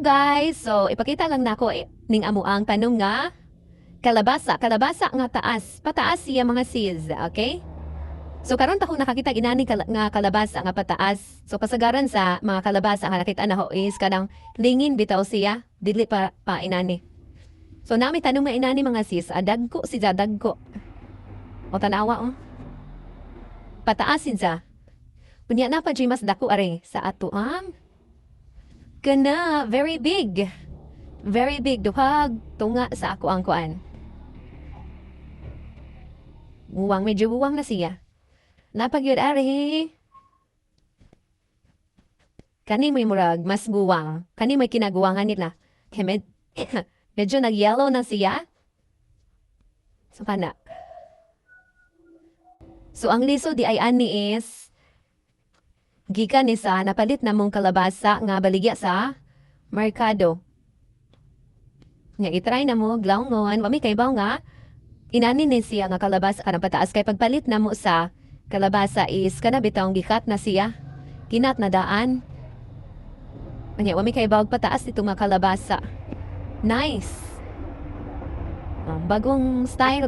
guys, so ipakita lang nako ning amo ang tanong nga kalabasa nga taas, pataas siya mga sis, okay? So karon ta ko nakakita inani nga kalabasa nga pataas. So kasagaran sa mga kalabasa nga nakita na ho is kanang lingin bitaw siya, dili pa inani. So nami tanong nga inani mga sis, dagko siya dagko. O tanawa oh. Pataas siya. Kunya na pa mas dako are sa ato ang kana, very big. Very big. Duhag, tunga sa ako ang kuan. Buwang, medyo buwang na siya. Napagyod, ari. Kani may murag, mas buwang. Kani may kinaguwangan nila. Kaya medyo nag-yellow na siya. So, kana. So, ang liso di ay ani is gikan ni sa napalit na mong kalabasa nga baligya sa merkado. Nga itry na mo, glaungon, wami kay baw nga, inani ni siya nga kalabasa kanang pataas kay pagpalit na mo sa kalabasa is kana bitawng gikat na siya. Kinat na daan. Nga wami kay baw pataas itong mga kalabasa. Nice. Bagong style.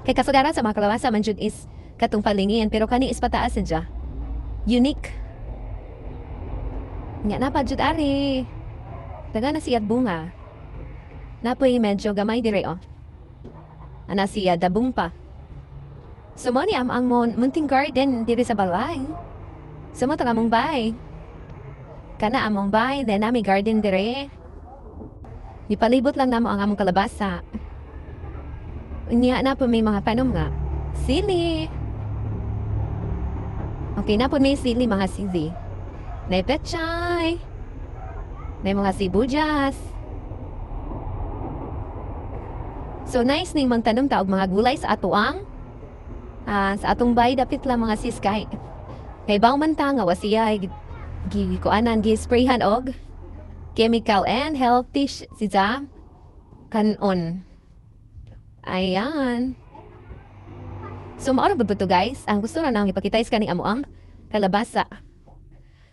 Kay kasagaran sa mga kalabasa man jud is katong palingin pero kani is pataas siya. Unique. Nga na pa jud ari. Daga na siya bunga. Napoy medyo gamay dire oh. Ana siya dabong pa. So mo ni ang munting garden dire sa balay. Sumo ta among bay. Kana among bay then nami garden dire. Ipalibot lang namo ang among kalabasa. Unya na po may mga panom nga. Sili. Okay na po may sili, mga sili. May pechay. May mga sibuyas. So nice ning magtanong taog mga gulay sa atoang. Sa atong bay dapit lang mga sis kay. Kay baw man ta nga wasiya gikuanan gi-sprayhan og chemical and healthy siya kanon. Ayan. So maoro ba to guys? Ang gusto na nang ipakita is kaning amo ang kalabasa.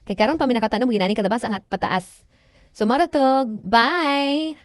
Kay karon pa mi nakatanom ginani kalabasa nga pataas. So maoro to. Bye.